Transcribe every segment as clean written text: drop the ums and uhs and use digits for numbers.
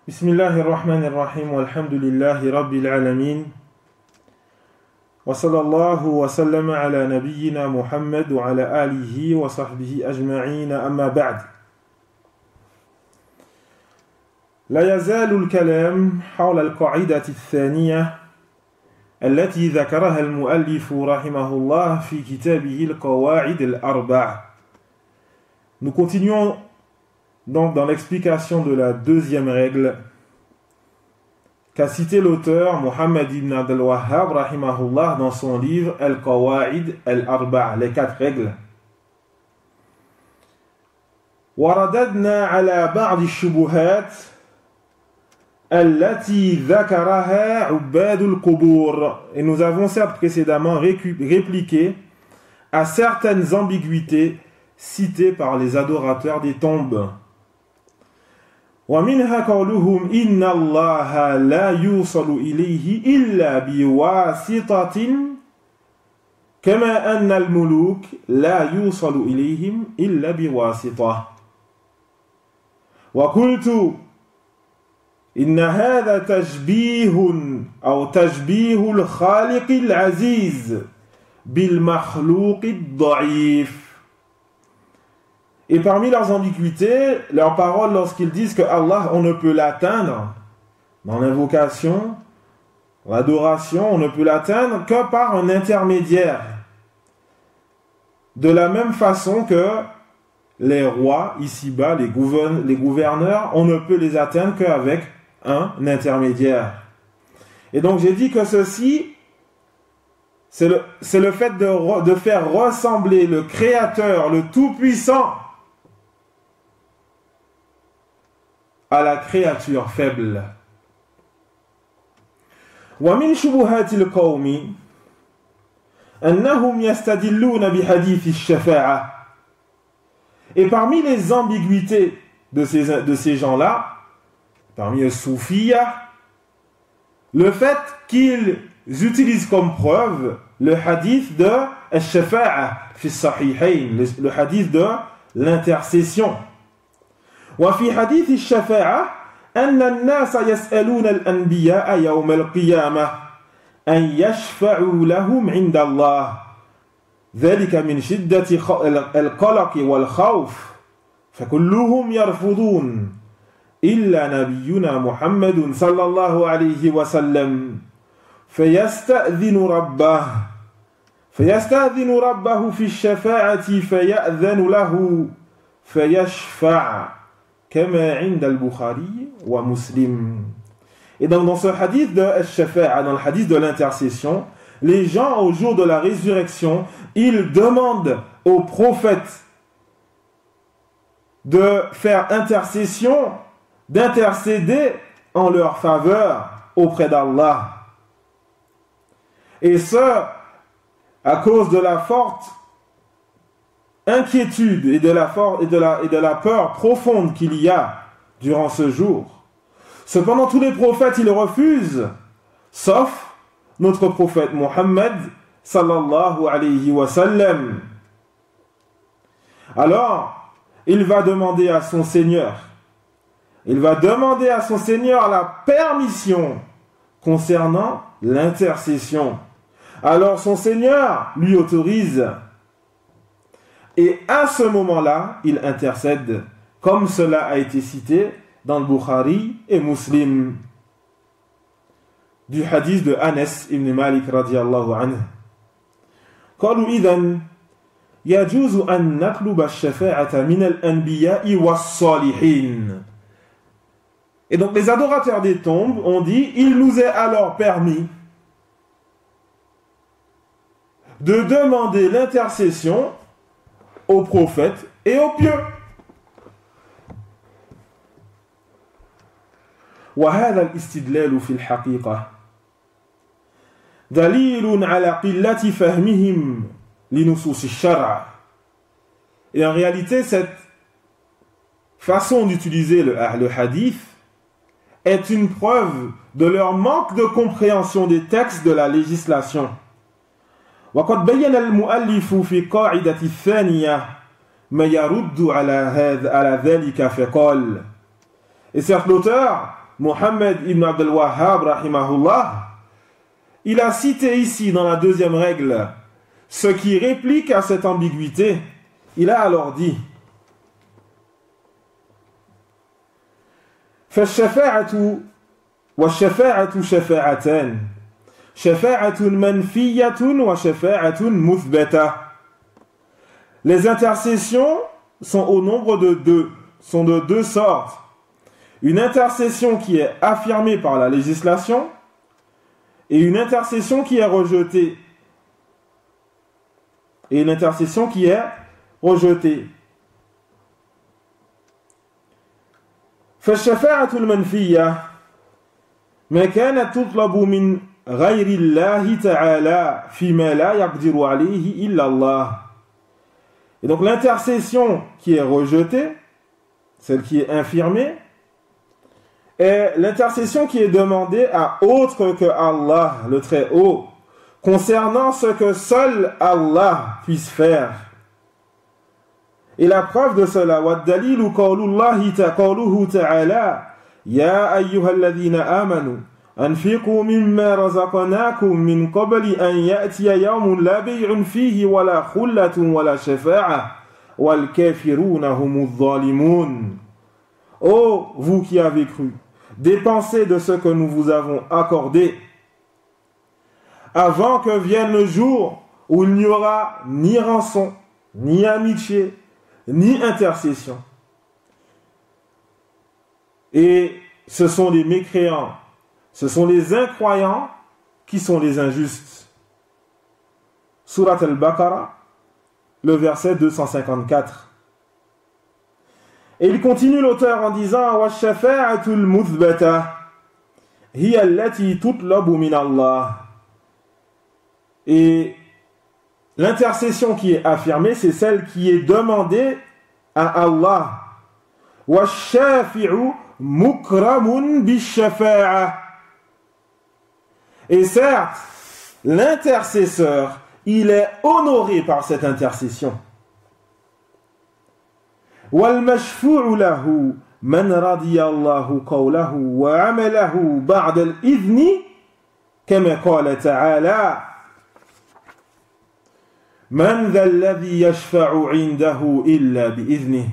Bismillahirrahmanirrahim, walhamdulillahi rabbil alamin, wa sallallahu wa sallama ala nabiyyina Muhammad wa ala alihi wa sahbihi ajma'in, amma ba'd. لا يزال الكلام حول القاعدة الثانية التي ذكرها المؤلف رحمه الله في كتابه القواعد الأربع. Nous continuons donc dans l'explication de la deuxième règle qu'a cité l'auteur Muhammad ibn Abdul Wahhab rahimahullah dans son livre Al-Qawa'id Al-Arba', les quatre règles. ورددنا على بعض الشبهات التي ذكرها عباد القبور. Et nous avons certes précédemment répliqué à certaines ambiguïtés citées par les adorateurs des tombes. ومنها قولهم إن الله لا يوصل إليه إلا بواسطة كما أن الملوك لا يوصل إليهم إلا بواسطة. وقلت إن هذا تشبيه أو تشبيه الخالق العزيز بالمخلوق الضعيف. Et parmi leurs ambiguïtés, leurs paroles lorsqu'ils disent que Allah, on ne peut l'atteindre dans l'invocation, l'adoration, on ne peut l'atteindre que par un intermédiaire. De la même façon que les rois, ici-bas, les gouverneurs, on ne peut les atteindre qu'avec un intermédiaire. Et donc j'ai dit que ceci, c'est le fait de faire ressembler le Créateur, le Tout-Puissant, à la créature faible. ومن شبهات القوم أنهم يستدلون بحديث الشفاعة. Et parmi les ambiguïtés de ces gens-là, parmi les soufiyas, le fait qu'ils utilisent comme preuve le hadith de al-shafa'a fi sahihayn, le hadith de l'intercession. وفي حديث الشفاعة أن الناس يسألون الأنبياء يوم القيامة أن يشفعوا لهم عند الله ذلك من شدة القلق والخوف فكلهم يرفضون إلا نبينا محمد صلى الله عليه وسلم فيستأذن ربه في الشفاعة فيأذن له فيشفع كما عند البخاري ومسلم. Et donc dans ce hadith de al-shafa'a, dans le hadith de l'intercession, les gens au jour de la résurrection, ils demandent aux prophètes de faire intercession, d'intercéder en leur faveur auprès d'Allah. Et ce, à cause de la forte inquiétude et de la peur profonde qu'il y a durant ce jour. Cependant, tous les prophètes, ils refusent, sauf notre prophète Muhammad sallallahu alayhi wa sallam. Alors, il va demander à son Seigneur la permission concernant l'intercession. Alors son Seigneur lui autorise. Et à ce moment-là, il intercède, comme cela a été cité dans le Bukhari et Muslim, du hadith de Anas ibn Malik radiyallahu anhu. قالوا إذن يجوز أن نطلب الشفاعة من الأنبياء والصالحين. Et donc les adorateurs des tombes ont dit, il nous est alors permis de demander l'intercession aux prophètes et aux pieux. وهذا الاستدلال في الحقيقة دليل على قلة فهمهم لنصوص الشرع. Et en réalité, cette façon d'utiliser le hadith est une preuve de leur manque de compréhension des textes de la législation. وقد بين المؤلف في قاعدة الثانية ما يرد على ذلك فقال. Et certes, l'auteur Muhammad ibn Abdul Wahhab, rahimahullah, il a cité ici dans la deuxième règle ce qui réplique à cette ambiguïté. Il a alors dit فالشفاعة والشفاعة شفاعتان شفاعة منفية وشفاعة مثبتة. Les intercessions sont au nombre de deux, sont de deux sortes. Une intercession qui est affirmée par la législation et une intercession qui est rejetée. Et une intercession qui est rejetée. فالشفاعة المنفية ما كانت تطلب من غير الله تعالى فيما لا يقدر عليه إلا الله. Et donc l'intercession qui est rejetée, celle qui est infirmée, est l'intercession qui est demandée à autre que Allah, le Très-Haut, concernant ce que seul Allah puisse faire. Et la preuve de cela, وَالدَّلِيلُ قَوْلُهُ تَعَالَى يَا أَيُّهَا الَّذِينَ آمَنُوا أَنْفِقُوا مِمَّا رَزَقْنَاكُمْ مِنْ قَبْلِ أَنْ يَأْتِيَ يَوْمٌ لَا بَيْعٌ فِيهِ وَلَا خُلَّةٌ وَلَا شَفَاعَةٌ وَالْكَافِرُونَ هُمُ الظَّالِمُونَ. Ô vous qui avez cru, dépensez de ce que nous vous avons accordé, avant que vienne le jour où il n'y aura ni rançon, ni amitié, ni intercession. Et ce sont les mécréants, ce sont les incroyants qui sont les injustes. Surat al-Baqarah, le verset 254. Et il continue l'auteur en disant وَالشَّفَاعَةُ الْمُثْبَتَةُ هِيَ الَّتِي تُطْلَبُ مِنَ اللَّهِ. Et l'intercession qui est affirmée, c'est celle qui est demandée à Allah. وَالشَّافِعُ مُكْرَمٌ بِالشَّفَاعَةِ. Et certes, l'intercesseur, il est honoré par cette intercession. وَالْمَشْفُوعُ لَهُ مَنْ رَضِيَ اللَّهُ قَوْلَهُ وَعَمَلَهُ بَعْدَ الْإِذْنِ كَمَا قَالَ تَعَالَى مَنْ ذَا الَّذِي يَشْفَعُ عِنْدَهُ إِلَّا بِإِذْنِهِ.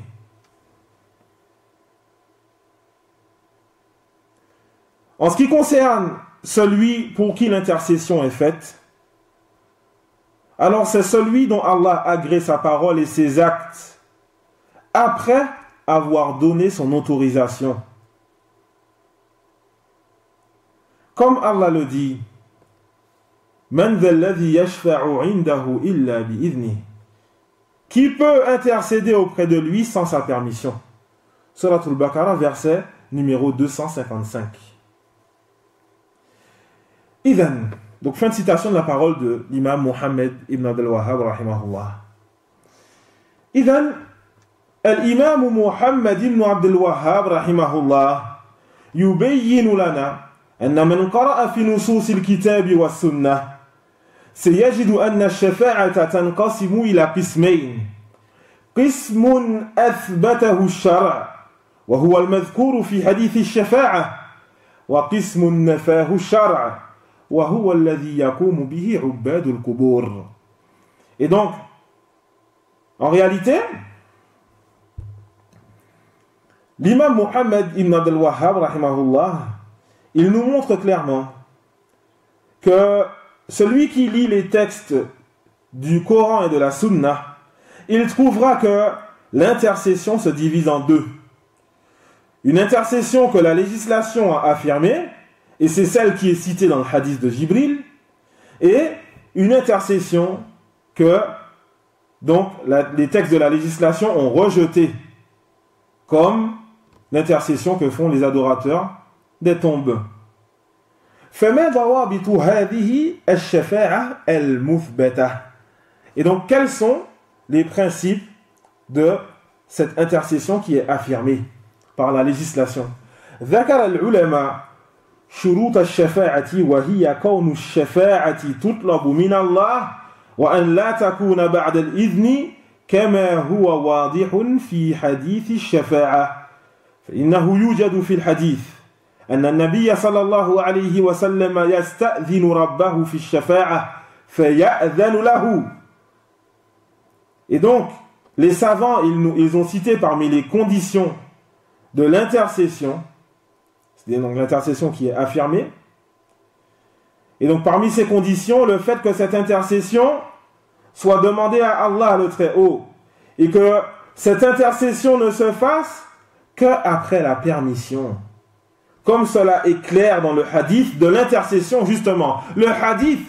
En ce qui concerne celui pour qui l'intercession est faite, alors c'est celui dont Allah agrée sa parole et ses actes après avoir donné son autorisation. Comme Allah le dit, Man dha alladhi yashfa'u 'indahu illa bi'idhnihi. Qui peut intercéder auprès de lui sans sa permission? Surat al-Baqarah, verset numéro 255. Idhan, donc fin de citation de la parole de l'imam Muhammad ibn Abdul Wahhab rahimahullah. Idhan, الإمام محمد بن عبد الوهاب رحمه الله يبين لنا أن من قرأ في نصوص الكتاب والسنة سيجد أن الشفاعة تنقسم إلى قسمين. قسم أثبته الشرع وهو المذكور في حديث الشفاعة، وقسم نفاه الشرع وهو الذي يقوم به عباد القبور. Et donc, en réalité, l'imam Muhammad ibn Abdul Wahhab, rahimahullah, il nous montre clairement que celui qui lit les textes du Coran et de la Sunna, il trouvera que l'intercession se divise en deux. Une intercession que la législation a affirmée, et c'est celle qui est citée dans le hadith de Jibril, et une intercession que donc les textes de la législation ont rejetée, comme l'intercession que font les adorateurs des tombes. فما ضوابط هذه الشفاعة المثبتة. Et donc, quels sont les principes de cette intercession qui est affirmée par la législation? ذكر العلماء شروط الشفاعة وهي كون الشفاعة تطلب من الله وأن لا تكون بعد الإذن كما هو واضح في حديث الشفاعة. فإنه يوجد في الحديث أن النبي صلى الله عليه وسلم يستأذن ربه في الشفاعة فيأذن له. Et donc, les savants, ils ont cité parmi les conditions de l'intercession, c'est donc l'intercession qui est affirmée, et donc parmi ces conditions, le fait que cette intercession soit demandée à Allah le Très-Haut, et que cette intercession ne se fasse qu'après la permission. Comme cela est clair dans le hadith de l'intercession, justement. Le hadith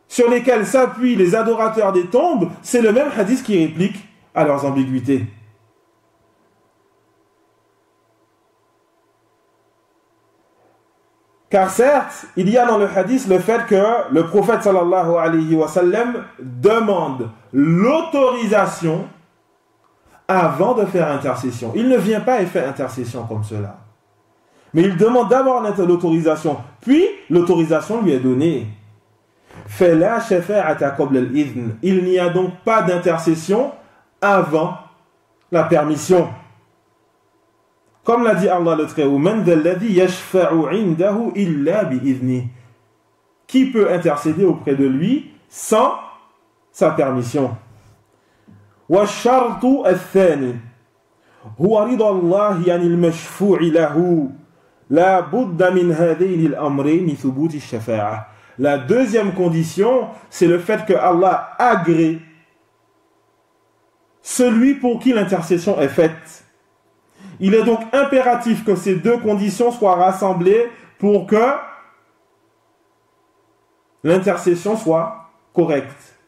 sur lesquels s'appuient les adorateurs des tombes, c'est le même hadith qui réplique à leurs ambiguïtés. Car certes, il y a dans le hadith le fait que le prophète sallallahu alayhi wa sallam demande l'autorisation avant de faire intercession. Il ne vient pas et fait intercession comme cela. Mais il demande d'abord l'autorisation, puis l'autorisation lui est donnée. Fala shafa'ata qabla al-idhn. Il n'y a donc pas d'intercession avant la permission. Comme l'a dit Allah le Très-Haut, Man dhalladhi yashfa'u 'indahu illa bi'idhni. Qui peut intercéder auprès de lui sans sa permission? Wa shartu al-thani huwa rida Allah 'anil mashfu'i lahu. La budda min hadayni al-amrayn thubut ash-shafa'a. La deuxième condition, c'est le fait que Allah agrée celui pour qui l'intercession est faite. Il est donc impératif que ces deux conditions soient rassemblées pour que l'intercession soit correcte.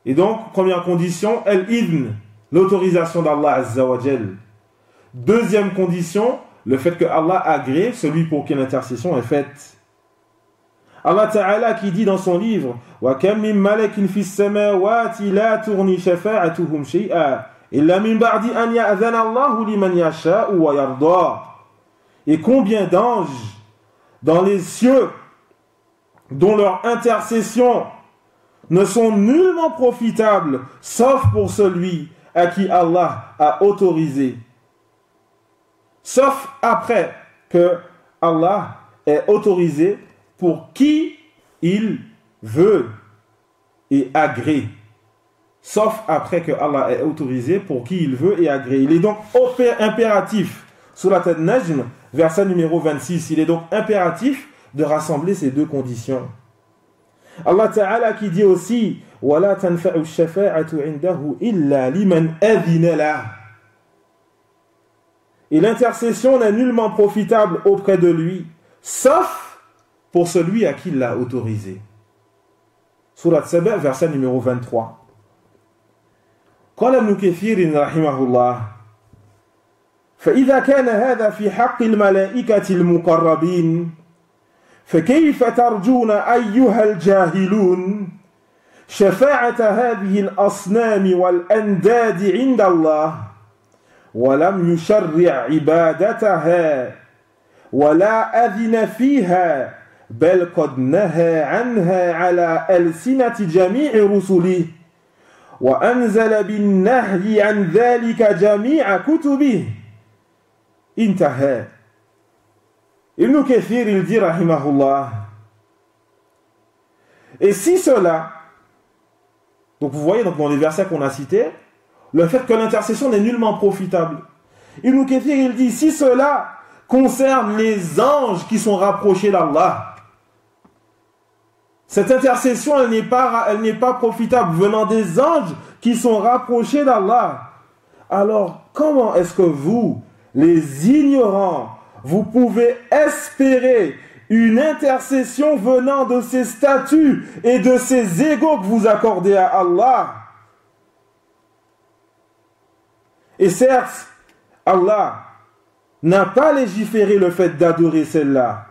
Et donc, première condition, al-idhn, l'autorisation d'Allah Azza wa Jal. Deuxième condition, le fait que Allah agrée celui pour qui l'intercession est faite. Allah Ta'ala qui dit dans son livre wa kam min malakin fis samawati la tughni shafa'atuhum shay'a illa min ba'di an ya'dhana Allahu liman yasha'u wa yarda. Et combien d'anges dans les cieux dont leur intercession ne sont nullement profitables sauf pour celui à qui Allah a autorisé, sauf après que Allah ait autorisé pour qui il veut et agrée. Sauf après que Allah ait autorisé pour qui il veut et agrée. Il est donc impératif, Surat An-Najm, verset numéro 26, il est donc impératif de rassembler ces deux conditions. Allah Ta'ala qui dit aussi وَلَا تَنْفَعُ الشَّفَاعَةُ عِنْدَهُ إِلَّا لِمَنْ أَذِنَ لَهُ. Et l'intercession n'est nullement profitable auprès de lui, sauf pour celui à qui il l'a autorisé. Surat Saba, verset numéro 23. قال ابن كثير رحمه الله فإذا كان هذا في حق الملائكة المقربين فكيف ترجون أيها الجاهلون شفاعة هذه الأصنام والأنداد عند الله ولم يشرع عبادتها ولا أذن فيها بل قد نهى عنها على ألسنة جميع رسله وأنزل بالنهي عن ذلك جميع كتبه انتهى. Ibn Kathir il dit rahimahullah, et si cela, donc vous voyez donc dans les versets qu'on a cités, le fait que l'intercession n'est nullement profitable. Ibn Kathir il dit, si cela concerne les anges qui sont rapprochés d'Allah, cette intercession, elle n'est pas profitable venant des anges qui sont rapprochés d'Allah. Alors, comment est-ce que vous, les ignorants, vous pouvez espérer une intercession venant de ces statuts et de ces égos que vous accordez à Allah? Et certes, Allah n'a pas légiféré le fait d'adorer celle-là.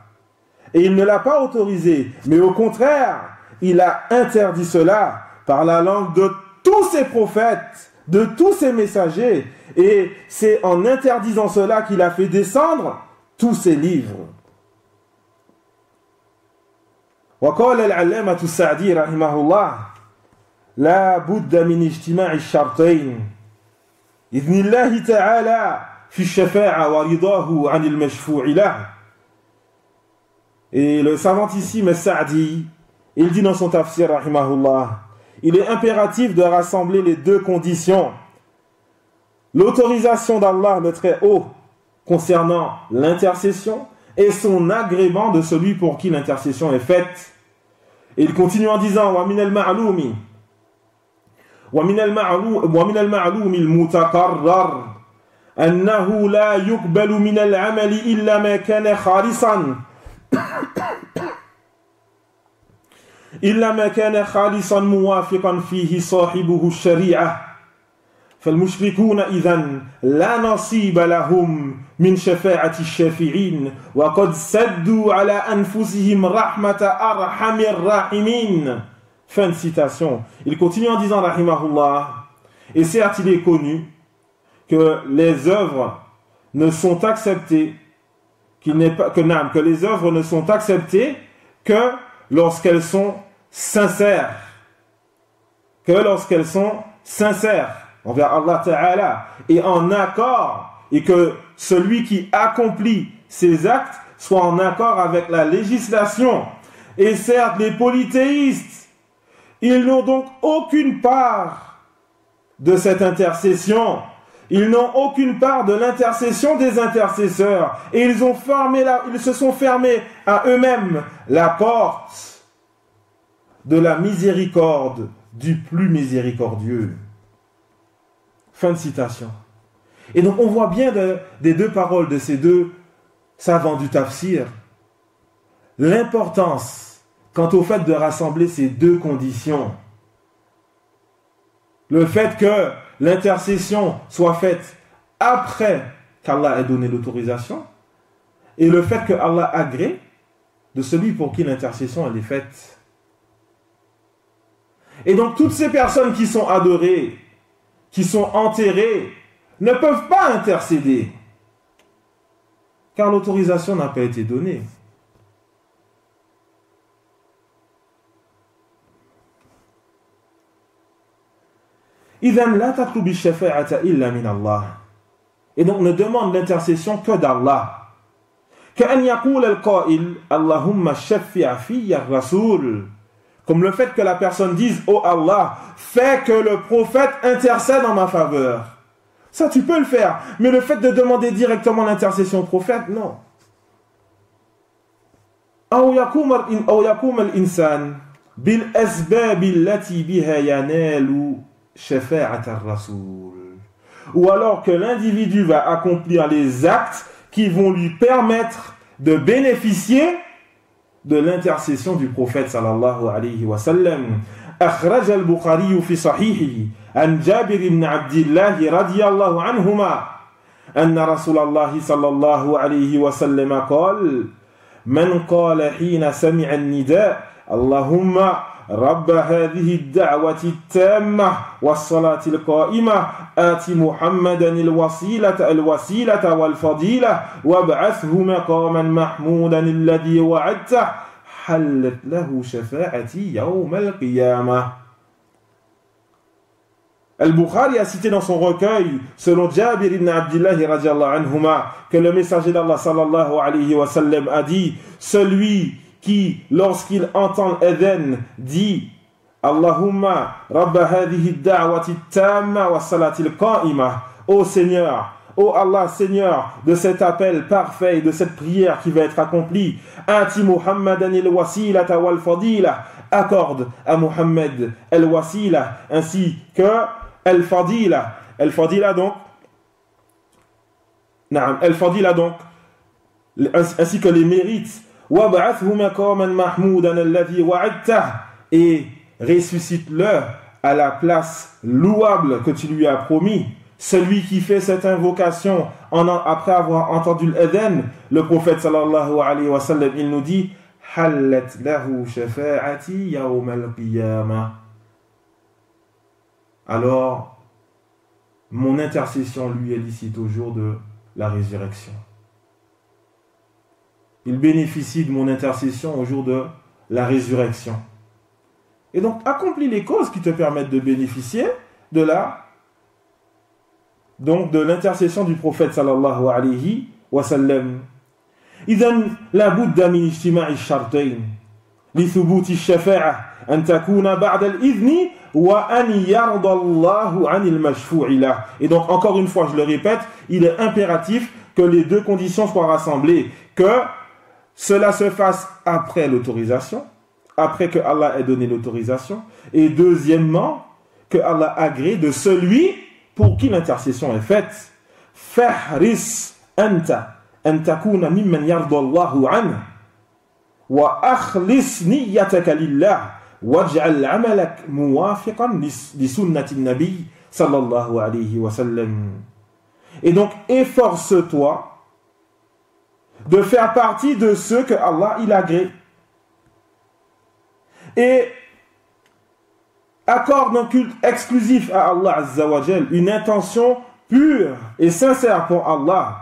Et il ne l'a pas autorisé, mais au contraire, il a interdit cela par la langue de tous ses prophètes, de tous ses messagers. Et c'est en interdisant cela qu'il a fait descendre tous ses livres. وقال العلامة السعدي رحمه الله لا بد من اجتماع الشرطين إذن الله تعالى في الشفاعة ورضاه عن المشفوع له. Et le savantissime Sa'di, il dit dans son tafsir, rahimahullah, il est impératif de rassembler les deux conditions. L'autorisation d'Allah le Très-Haut concernant l'intercession et son agrément de celui pour qui l'intercession est faite. Et il continue en disant وَمِنَ الْمَعْلُومِ الْمُتَقَرَّرِ أَنَّهُ لَا يُقْبَلُ مِنَ الْعَمَلِ إِلَّا مَا كَانَ خَالِصًا موافقا فيه صاحبه الشريعة فالمشركون إذن لا نصيب لهم من شفاعة الشافعين وقد سدوا على أنفسهم رحمة أرحم الراحمين. Fin de citation. Il continue en disant rahimahullah, et certes il est connu que les œuvres ne sont acceptées que les œuvres ne sont acceptées que lorsqu'elles sont sincères. Envers Allah Ta'ala et en accord, et que celui qui accomplit ces actes soit en accord avec la législation. Et certes, les polythéistes, ils n'ont donc aucune part de cette intercession. Ils n'ont aucune part de l'intercession des intercesseurs. Et ils se sont fermés à eux-mêmes la porte de la miséricorde du plus miséricordieux. Fin de citation. Et donc on voit bien des deux paroles de ces deux savants du tafsir l'importance quant au fait de rassembler ces deux conditions. Le fait que l'intercession soit faite après qu'Allah ait donné l'autorisation et le fait que Allah agrée de celui pour qui l'intercession elle est faite. Et donc toutes ces personnes qui sont adorées, qui sont enterrées, ne peuvent pas intercéder car l'autorisation n'a pas été donnée. إذن لا تطلب الشفاعة إلا من الله. Et donc ne demande l'intercession que d'Allah. كأن يقول القائل اللهم شفع في الرسول. Comme le fait que la personne dise « Oh Allah, fais que le prophète intercède en ma faveur ». Ça, tu peux le faire. Mais le fait de demander directement l'intercession au prophète, non. أو يقوم الإنسان بالأسباب التي بها ينال شفاعة الرسول. Ou alors que l'individu va accomplir les actes qui vont lui permettre de bénéficier de l'intercession du prophète sallallahu alayhi wa sallam. أخرج البخاري في صحيحه عن جابر بن عبد الله رضي الله عنهما أن رسول الله صلى الله عليه وسلم قال من قال حين سمع النداء اللهم رب هذه الدعوة التامة والصلاة القائمة آت محمدا الوسيلة والفضيلة وابعثه مقاما محمودا الذي وعدته حلت له شفاعتي يوم القيامة. Al-Bukhari a cité dans son recueil, selon Jabir ibn Abdillah radiyallahu anhuma, que le messager d'Allah sallallahu alayhi wa sallam a dit, celui qui, lorsqu'il entend l'adhan, dit Allahumma rabba hadhihi ad-da'wati at-tamma wa salati al-qa'ima. Ô Seigneur, ô Allah, Seigneur, de cet appel parfait, de cette prière qui va être accomplie, ati Muhammadan al-wasilata wal-fadila, accorde à Muhammad al-wasila ainsi que al-fadila. Al-fadila donc, al-fadila donc, ainsi que les mérites. Et ressuscite-le à la place louable que tu lui as promis. Celui qui fait cette invocation après avoir entendu l'adhan, le prophète sallallahu alayhi wa sallam, il nous dit hallat lahu shafa'ati yawm al-qiyamah. Alors mon intercession lui est licite au jour de la résurrection. Il bénéficie de mon intercession au jour de la résurrection. Et donc, accomplis les causes qui te permettent de bénéficier de la donc de l'intercession du prophète sallallahu alayhi wa sallam. إذن لا بد من اجتماع الشرطين لثبوت الشفاعة أن تكون بعد الإذن وأن يرضى الله عن المشفوع له. Et donc encore une fois, je le répète, il est impératif que les deux conditions soient rassemblées, que cela se fasse après l'autorisation, après que Allah ait donné l'autorisation, et deuxièmement, que Allah agrée de celui pour qui l'intercession est faite. Fahris anta an takuna mimman yarda Allahu anhu wa akhlis niyyataka lillah waj'al 'amalak muwafiqan li sunnati an-nabi sallallahu alayhi wa sallam. Et donc efforce-toi de faire partie de ceux que Allah il agrée. Et accorde un culte exclusif à Allah Azza wa Jal, une intention pure et sincère pour Allah,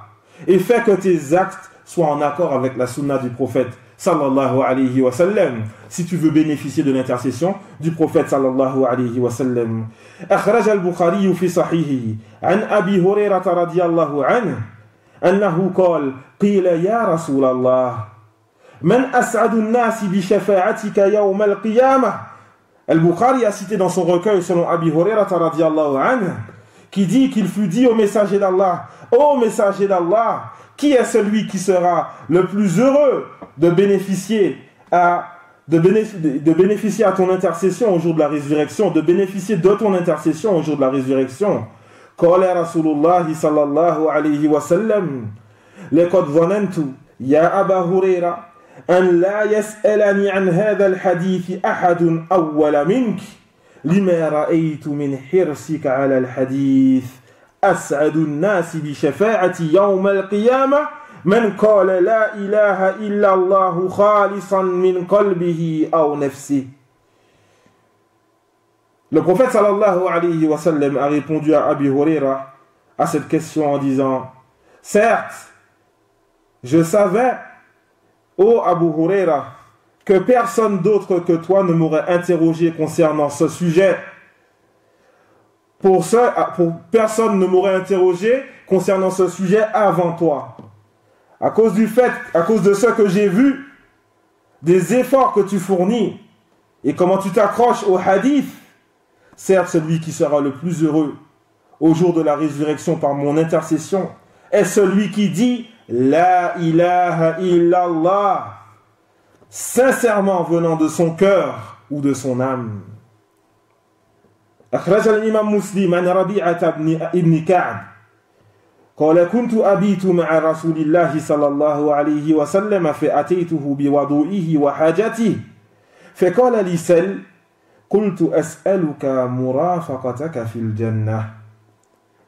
et fais que tes actes soient en accord avec la sunna du prophète sallallahu alayhi wa sallam, si tu veux bénéficier de l'intercession du prophète sallallahu alayhi wa sallam. أخرج البخاري في صحيحه عن أبي هريرة رضي الله عنه أنه قال قيل يا رسول الله من أسعد الناس بشفاعتك يوم القيامة. Al-Bukhari a cité dans son recueil selon Abi Hurairah radiyallahu anhu, qui dit qu'il fut dit au messager d'Allah, ô messager d'Allah, qui est celui qui sera le plus heureux de bénéficier à ton intercession au jour de la résurrection, de bénéficier de ton intercession au jour de la résurrection. Qala Rasulullah sallallahu alayhi wa sallam, laqad dhanantu ya Aba Hurairah أن لا يسألني عن هذا الحديث أحد أول منك لما رأيت من حرصك على الحديث أسعد الناس بشفاعتي يوم القيامة من قال لا إله إلا الله خالصا من قلبه أو نفسه. Le prophète sallallahu alayhi wa sallam a répondu à Abi Hurairah à cette question en disant: certes, je savais, ô Abu Huraira, que personne d'autre que toi ne m'aurait interrogé concernant ce sujet. Personne ne m'aurait interrogé concernant ce sujet avant toi. À cause de ce que j'ai vu, des efforts que tu fournis et comment tu t'accroches au hadith, certes, celui qui sera le plus heureux au jour de la résurrection par mon intercession est celui qui dit La ilaha illallah, sincèrement venant de son cœur ou de son âme. أخرج الإمام مسلم عن ربيعة ابن كعب قال كنت أبيت مع رسول الله صلى الله عليه وسلم فأتيته بوضوئه وحاجته فقال لي سل قلت أسألك مرافقتك في الجنة.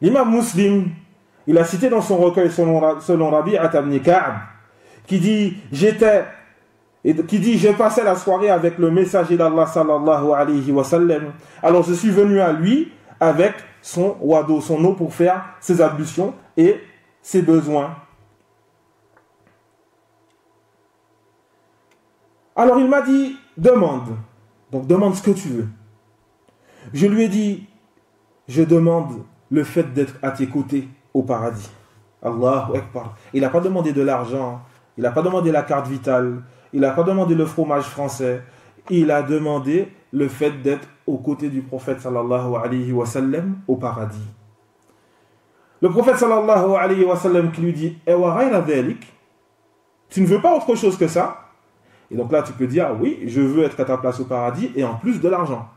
L'imam Muslim, il a cité dans son recueil selon Rabi'a ibn Ka'b, qui dit je passais la soirée avec le messager d'Allah sallallahu alayhi wa sallam. Alors je suis venu à lui avec son wado, son eau pour faire ses ablutions et ses besoins. Alors il m'a dit demande. Donc demande ce que tu veux. Je lui ai dit je demande le fait d'être à tes côtés au paradis. Allahu Akbar. Il n'a pas demandé de l'argent, il n'a pas demandé la carte vitale, il n'a pas demandé le fromage français, il a demandé le fait d'être aux côtés du prophète sallallahu alayhi wa sallam au paradis. Le prophète sallallahu alayhi wa sallam qui lui dit Ewa ghayra dhalik, tu ne veux pas autre chose que ça? Et donc là tu peux dire oui, je veux être à ta place au paradis et en plus de l'argent.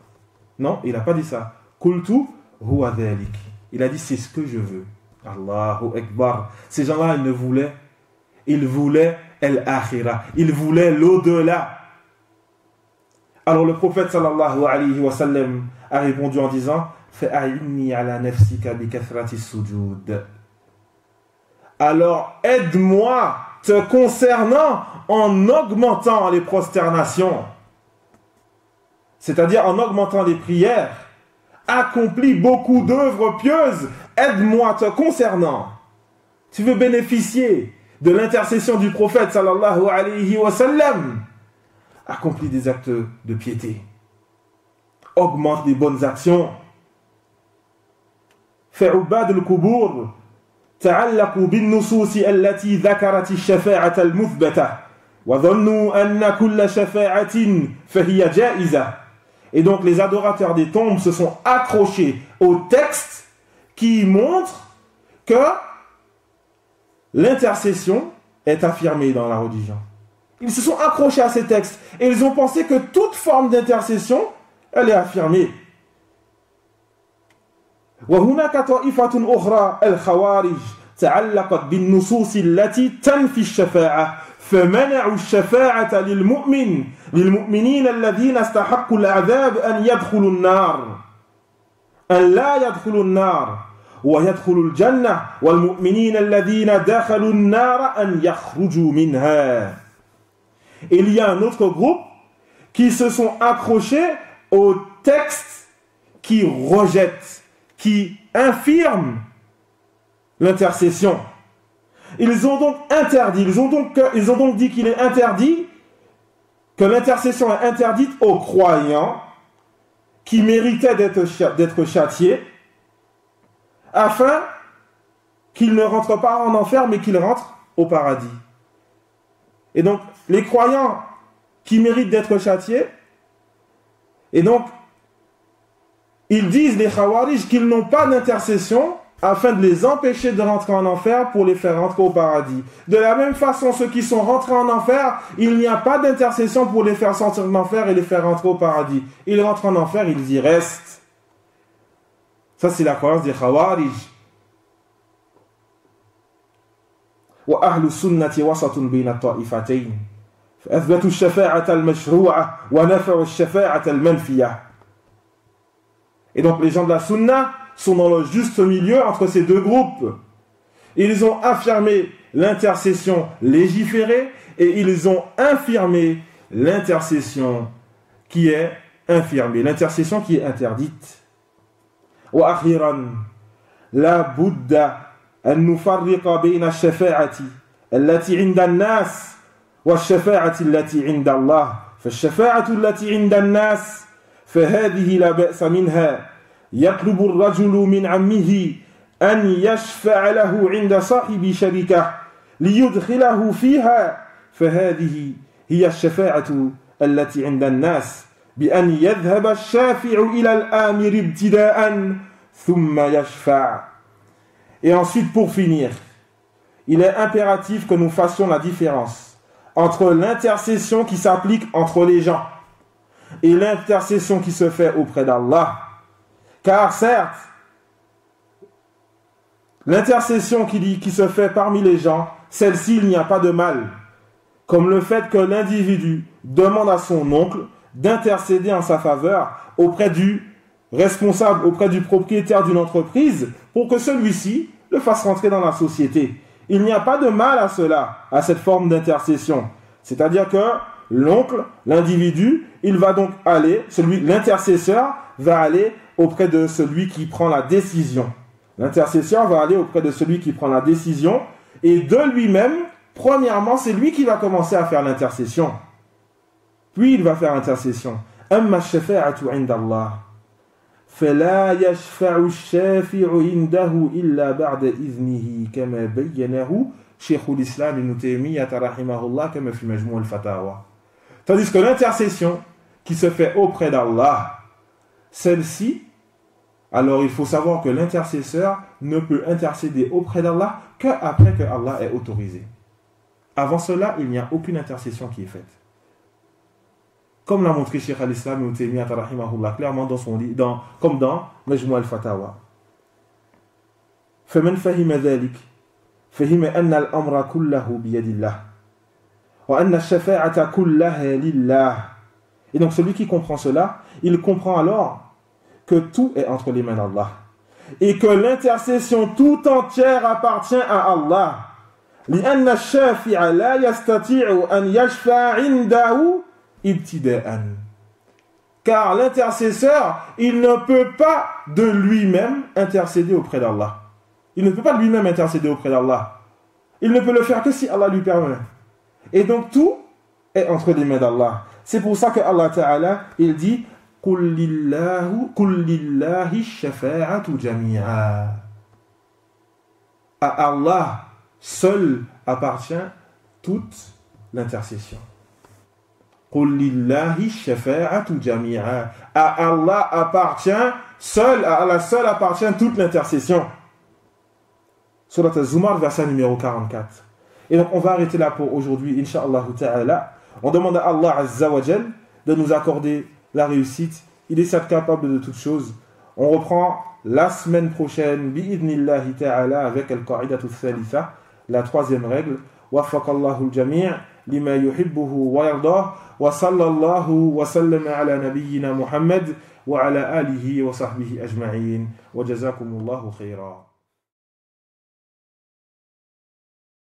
Non, il n'a pas dit ça. Qultu huwa dhalik. Il a dit c'est ce que je veux. Allahu Akbar. Ces gens-là, ils voulaient al-akhirah. Ils voulaient l'au-delà. Alors le prophète sallallahu alayhi wa sallam a répondu en disant fa'inni ala nafsika bi kathrati sujud. Alors aide-moi te concernant en augmentant les prosternations. C'est-à-dire en augmentant les prières. Accomplis beaucoup d'œuvres pieuses. Aide-moi te concernant. Tu veux bénéficier de l'intercession du prophète sallallahu alayhi wa sallam. Accomplis des actes de piété. Augmente des bonnes actions. فعباد القبور تعلقوا بالنصوص التي ذكرت الشفاعة المثبتة وظنوا أن كل شفاعة فهي جائزة. Et donc les adorateurs des tombes se sont accrochés au texte qui montre que l'intercession est affirmée dans la religion. Ils se sont accrochés à ces textes et ils ont pensé que toute forme d'intercession, elle est affirmée. وهناك طائفة أخرى الخوارج تعلقت بالنصوص التي تنفي الشفاعة فمنعوا الشفاعة للمؤمنين الذين استحقوا العذاب أن يدخلوا النار أن لا يدخلوا النار ويدخلوا الجنة والمؤمنين الذين دخلوا النار أن يخرجوا منها. Il y a un autre groupe qui se sont accrochés aux textes qui rejettent, qui infirment l'intercession. Ils ont donc interdit, ils ont donc dit qu'il est interdit, que l'intercession est interdite aux croyants qui méritaient d'être châtiés, afin qu'ils ne rentrent pas en enfer, mais qu'ils rentrent au paradis. Et donc, les croyants qui méritent d'être châtiés, et donc, ils disent, les Khawarij, qu'ils n'ont pas d'intercession afin de les empêcher de rentrer en enfer pour les faire rentrer au paradis. De la même façon, ceux qui sont rentrés en enfer, il n'y a pas d'intercession pour les faire sortir de l'enfer et les faire rentrer au paradis. Ils rentrent en enfer, ils y restent. Ça, c'est la croyance des Khawarij. وأهل السنة وسط بين الطائفتين فأثبتوا الشفاعة المشروعة ونفعوا الشفاعة المنفية. Et donc les gens de la Sunna sont dans le juste milieu entre ces deux groupes. Ils ont affirmé l'intercession légiférée et ils ont infirmé l'intercession qui est infirmée, l'intercession qui est interdite. وأخيرا لا بد أن نفرق بين الشفاعة التي عند الناس والشفاعة التي عند الله. فالشفاعة التي عند الناس فهذه لا بأس منها يطلب الرجل من عمه أن يشفع له عند صاحب شركة ليدخله فيها فهذه هي الشفاعة التي عند الناس بأن يذهب الشافع إلى الآمر ابتداء ثم يشفع. Et ensuite, pour finir, il est impératif que nous fassions la différence entre l'intercession qui s'applique entre les gens et l'intercession qui se fait auprès d'Allah. Car certes, l'intercession qui se fait parmi les gens, celle-ci, il n'y a pas de mal. Comme le fait que l'individu demande à son oncle d'intercéder en sa faveur auprès du responsable, auprès du propriétaire d'une entreprise, pour que celui-ci le fasse rentrer dans la société. Il n'y a pas de mal à cela, à cette forme d'intercession. C'est-à-dire que l'oncle, l'individu, il va donc aller, l'intercesseur va aller auprès de celui qui prend la décision. L'intercesseur va aller auprès de celui qui prend la décision et de lui-même, premièrement, c'est lui qui va commencer à faire l'intercession. Puis il va faire l'intercession. أما الشفاعة عند الله فلا يشفع الشافع عنده إلا بعد إذنه كما بينه شيخ الإسلام ابن تيمية رحمه الله كما في مجموع الفتاوى. Tandis que l'intercession qui se fait auprès d'Allah, celle-ci, alors il faut savoir que l'intercesseur ne peut intercéder auprès d'Allah qu'après que Allah ait autorisé. Avant cela, il n'y a aucune intercession qui est faite. Comme l'a montré Cheikh al-Islam ibn Taymiyyah rahimahullah clairement dans son livre, comme dans Majmou' al-Fatawa. فمن فهم ذلك فهم أن الأمر كله بيد الله وأن الشفاعة كلها لله. Et donc celui qui comprend cela, il comprend alors que tout est entre les mains d'Allah et que l'intercession tout entière appartient à Allah. لأن الشافع لا يستطيع أن يشفع عنده ibtida'an. Car l'intercesseur, il ne peut pas de lui-même intercéder auprès d'Allah. Il ne peut pas de lui-même intercéder auprès d'Allah. Il ne peut le faire que si Allah lui permet. Et donc tout est entre les mains d'Allah. C'est pour ça que Allah Ta'ala, il dit قُلْ لِلَّهِ الشَّفَاعَةُ جَمِيعًا. À Allah seul appartient toute l'intercession. Qul lillahi shafa'atu jami'a. À Allah appartient seul, à Allah seul appartient toute l'intercession. Surat Az-Zumar, verset numéro 44. Et donc on va arrêter là pour aujourd'hui, Inch'Allah ta'ala. On demande à Allah Azza wa Jal de nous accorder la réussite. Il est certes capable de toutes choses. On reprend la semaine prochaine, bi'idnillahi ta'ala, avec al-qa'idatu thalitha, la troisième règle. Waffaqallahu al-jami' lima yuhibbuhu wa yardah. Wa sallallahu wa sallam ala nabiyyina Muhammad wa ala alihi wa sahbihi ajma'in. Wa jazakumullahu khayra.